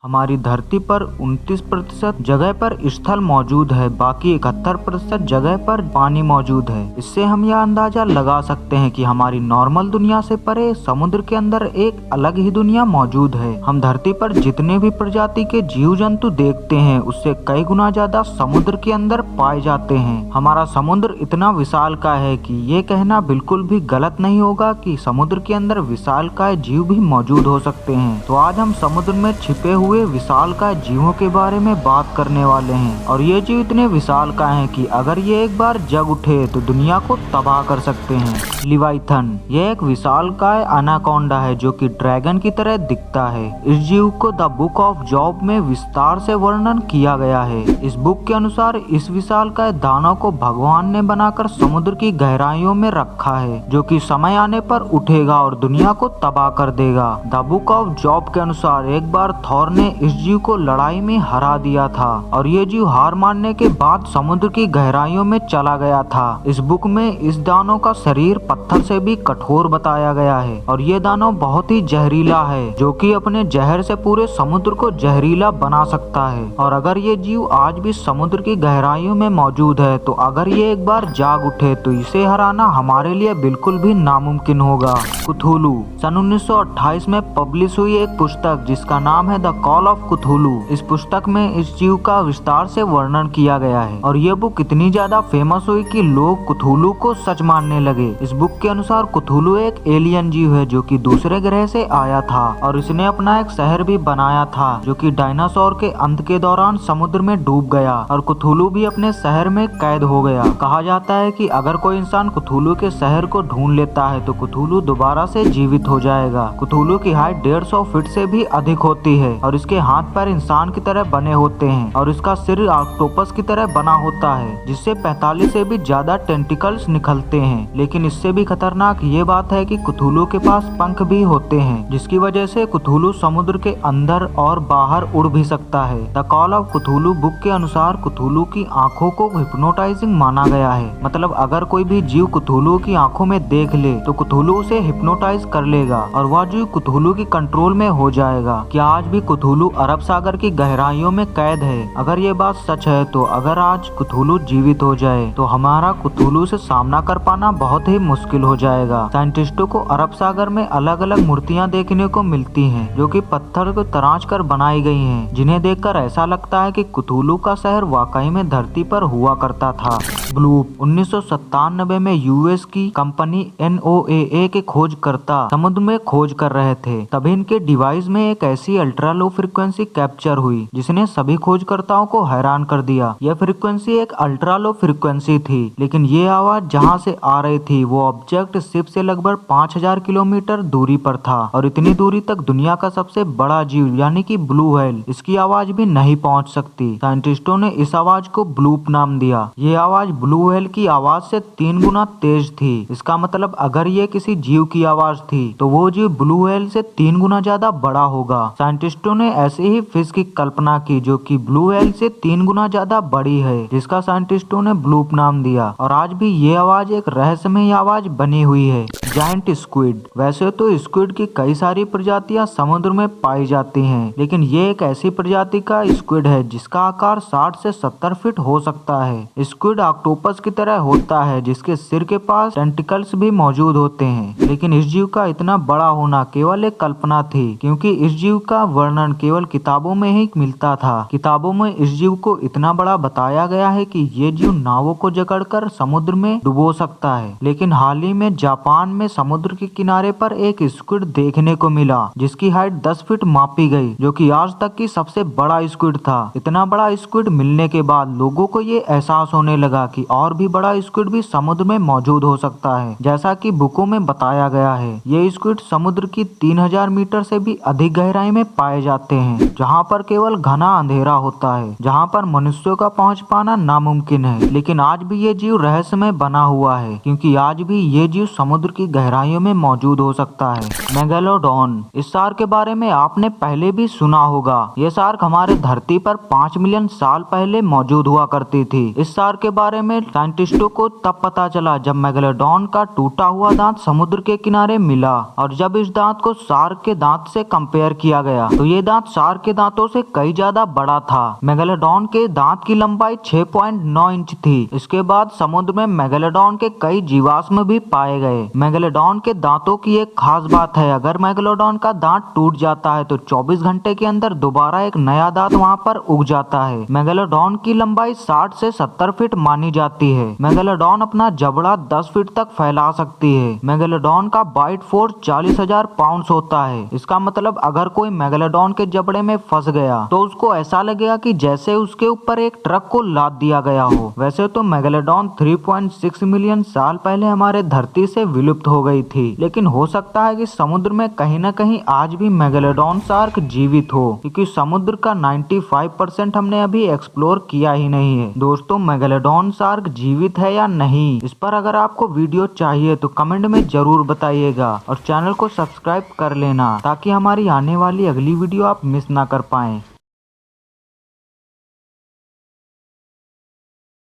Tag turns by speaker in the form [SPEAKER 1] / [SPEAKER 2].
[SPEAKER 1] हमारी धरती पर 29% जगह पर स्थल मौजूद है, बाकी 71% जगह पर पानी मौजूद है। इससे हम यह अंदाजा लगा सकते हैं कि हमारी नॉर्मल दुनिया से परे समुद्र के अंदर एक अलग ही दुनिया मौजूद है। हम धरती पर जितने भी प्रजाति के जीव जंतु देखते हैं, उससे कई गुना ज्यादा समुद्र के अंदर पाए जाते हैं। हमारा समुद्र इतना विशालकाय है कि ये कहना बिल्कुल भी गलत नहीं होगा कि समुद्र के अंदर विशालकाय जीव भी मौजूद हो सकते हैं। तो आज हम समुद्र में छिपे हुए विशालकाय जीवों के बारे में बात करने वाले हैं। और ये जीव इतने विशालकाय हैं कि अगर ये एक बार जग उठे तो दुनिया को तबाह कर सकते हैं। लिवाइथन यह एक विशालकाय एनाकोंडा है जो कि ड्रैगन की तरह दिखता है। इस जीव को द बुक ऑफ जॉब में विस्तार से वर्णन किया गया है। इस बुक के अनुसार इस विशालकाय दानव को भगवान ने बनाकर समुद्र की गहराइयों में रखा है, जो कि समय आने पर उठेगा और दुनिया को तबाह कर देगा। द बुक ऑफ जॉब के अनुसार एक बार थॉर ने इस जीव को लड़ाई में हरा दिया था और ये जीव हार मानने के बाद समुद्र की गहराइयों में चला गया था। इस बुक में इस दानव का शरीर पत्थर से भी कठोर बताया गया है और ये दानव बहुत ही जहरीला है, जो कि अपने जहर से पूरे समुद्र को जहरीला बना सकता है। और अगर ये जीव आज भी समुद्र की गहराइयों में मौजूद है, तो अगर ये एक बार जाग उठे तो इसे हराना हमारे लिए बिल्कुल भी नामुमकिन होगा। कुथुलू सन 1928 में पब्लिश हुई एक पुस्तक जिसका नाम है द कॉल ऑफ कुथुलू। इस पुस्तक में इस जीव का विस्तार से वर्णन किया गया है और ये बुक इतनी ज्यादा फेमस हुई कि लोग कुथुलू को सच मानने लगे। इस बुक के अनुसार कुथुलू एक एलियन जीव है जो कि दूसरे ग्रह से आया था और इसने अपना एक शहर भी बनाया था, जो कि डायनासोर के अंत के दौरान समुद्र में डूब गया और कुथुलू भी अपने शहर में कैद हो गया। कहा जाता है कि अगर कोई इंसान कुथुलू के शहर को ढूंढ लेता है तो कुथुलू दोबारा से जीवित हो जाएगा। कुथुलू की हाइट 150 फीट से भी अधिक होती है और इसके हाथ पैर इंसान की तरह बने होते हैं और इसका सिर ऑक्टोपस की तरह बना होता है, जिससे 45 से भी ज्यादा टेंटिकल्स निकलते हैं। लेकिन इससे भी खतरनाक ये बात है कि कुथुलू के पास पंख भी होते हैं, जिसकी वजह से कुथुलू समुद्र के अंदर और बाहर उड़ भी सकता है। द कॉल ऑफ कुथुलू बुक के अनुसार कुथुलू की आंखों को हिप्नोटाइजिंग माना गया है। मतलब अगर कोई भी जीव कुथुलू की आंखों में देख ले तो कुथुलू उसे हिप्नोटाइज कर लेगा और वह जीव कुथुलू की कंट्रोल में हो जाएगा। क्या आज भी कुथुलू अरब सागर की गहराइयों में कैद है? अगर ये बात सच है तो अगर आज कुथुलू जीवित हो जाए तो हमारा कुथुलू से सामना कर पाना बहुत ही मुश्किल हो जाएगा। साइंटिस्टों को अरब सागर में अलग अलग मूर्तियां देखने को मिलती हैं, जो कि पत्थर को तराश कर बनाई गई हैं, जिन्हें देखकर ऐसा लगता है कि कुथुलू का शहर वाकई में धरती पर हुआ करता था। ब्लूप 1997 में यूएस की कंपनी NOAA के खोजकर्ता समुद्र में खोज कर रहे थे, तभी इनके डिवाइस में एक ऐसी अल्ट्रा लो फ्रिक्वेंसी कैप्चर हुई जिसने सभी खोजकर्ताओं को हैरान कर दिया। यह फ्रिक्वेंसी एक अल्ट्रा लो फ्रिक्वेंसी थी, लेकिन ये आवाज जहां से आ रही थी वो ऑब्जेक्ट शिप से लगभग 5000 किलोमीटर दूरी पर था और इतनी दूरी तक दुनिया का सबसे बड़ा जीव यानी कि ब्लू व्हेल, इसकी आवाज भी नहीं पहुंच सकती। साइंटिस्टों ने इस आवाज को ब्लूप नाम दिया। ये आवाज ब्लू व्हेल की आवाज से 3 गुना तेज थी। इसका मतलब अगर ये किसी जीव की आवाज थी तो वो जीव ब्लू व्हेल से 3 गुना ज्यादा बड़ा होगा। साइंटिस्टों ने ऐसे ही फिश की कल्पना की जो कि ब्लू व्हेल से 3 गुना ज्यादा बड़ी है, जिसका साइंटिस्टों ने ब्लूप नाम दिया। और आज भी ये आवाज एक रहस्यमय आवाज बनी हुई है। जायंट स्क्विड वैसे तो स्क्विड की कई सारी प्रजातियां समुद्र में पाई जाती हैं, लेकिन ये एक ऐसी प्रजाति का स्क्विड है जिसका आकार 60 से 70 फीट हो सकता है। स्क्विड ऑक्टोपस की तरह होता है, जिसके सिर के पास टेंटिकल्स भी मौजूद होते हैं। लेकिन इस जीव का इतना बड़ा होना केवल एक कल्पना थी, क्योंकि इस जीव का वर्णन केवल किताबों में ही मिलता था। किताबों में इस जीव को इतना बड़ा बताया गया है कि ये जीव नावों को जकड़कर समुद्र में डुबो सकता है। लेकिन हाल ही में जापान में समुद्र के किनारे पर एक स्क्विड देखने को मिला जिसकी हाइट 10 फीट मापी गई, जो कि आज तक की सबसे बड़ा स्क्विड था। इतना बड़ा स्क्विड मिलने के बाद लोगों को ये एहसास होने लगा कि और भी बड़ा स्क्विड भी समुद्र में मौजूद हो सकता है, जैसा कि बुकों में बताया गया है। ये स्क्विड समुद्र की 3000 मीटर से भी अधिक गहराई में पाए जाते हैं, जहाँ पर केवल घना अंधेरा होता है, जहाँ पर मनुष्यों का पहुँच पाना नामुमकिन है। लेकिन आज भी ये जीव रहस्यमय बना हुआ है, क्योंकि आज भी ये जीव समुद्र की गहराइयों में मौजूद हो सकता है। मेगालोडॉन इस शार्क के बारे में आपने पहले भी सुना होगा। ये शार्क हमारे धरती पर 5 मिलियन साल पहले मौजूद हुआ करती थी। इस शार्क के बारे में साइंटिस्टों को तब पता चला जब मेगालोडॉन का टूटा हुआ दांत समुद्र के किनारे मिला और जब इस दांत को शार्क के दांत से कंपेयर किया गया तो ये दांत शार्क के दांतों से कई ज्यादा बड़ा था। मेगालोडॉन के दांत की लंबाई 6.9 इंच थी। इसके बाद समुद्र में मेगालोडॉन के कई जीवाश्म भी पाए गए। मेगालोडॉन के दांतों की एक खास बात है, अगर मेगालोडॉन का दांत टूट जाता है तो 24 घंटे के अंदर दोबारा एक नया दांत वहां पर उग जाता है। मेगालोडॉन की लंबाई 60 से 70 फीट मानी जाती है। मेगालोडॉन अपना जबड़ा 10 फीट तक फैला सकती है। मेगालोडॉन का बाइट फोर्स 40,000 पाउंड होता है। इसका मतलब अगर कोई मेगालोडॉन के जबड़े में फंस गया तो उसको ऐसा लगेगा कि जैसे उसके ऊपर एक ट्रक को लाद दिया गया हो। वैसे तो मेगालोडॉन 3.6 मिलियन साल पहले हमारे धरती से विलुप्त हो गई थी, लेकिन हो सकता है कि समुद्र में कहीं न कहीं आज भी मेगालोडॉन शार्क जीवित हो, क्योंकि समुद्र का 95% हमने अभी एक्सप्लोर किया ही नहीं है। दोस्तों, मेगालोडॉन शार्क जीवित है या नहीं, इस पर अगर आपको वीडियो चाहिए तो कमेंट में जरूर बताइएगा और चैनल को सब्सक्राइब कर लेना ताकि हमारी आने वाली अगली वीडियो आप मिस ना कर पाएं।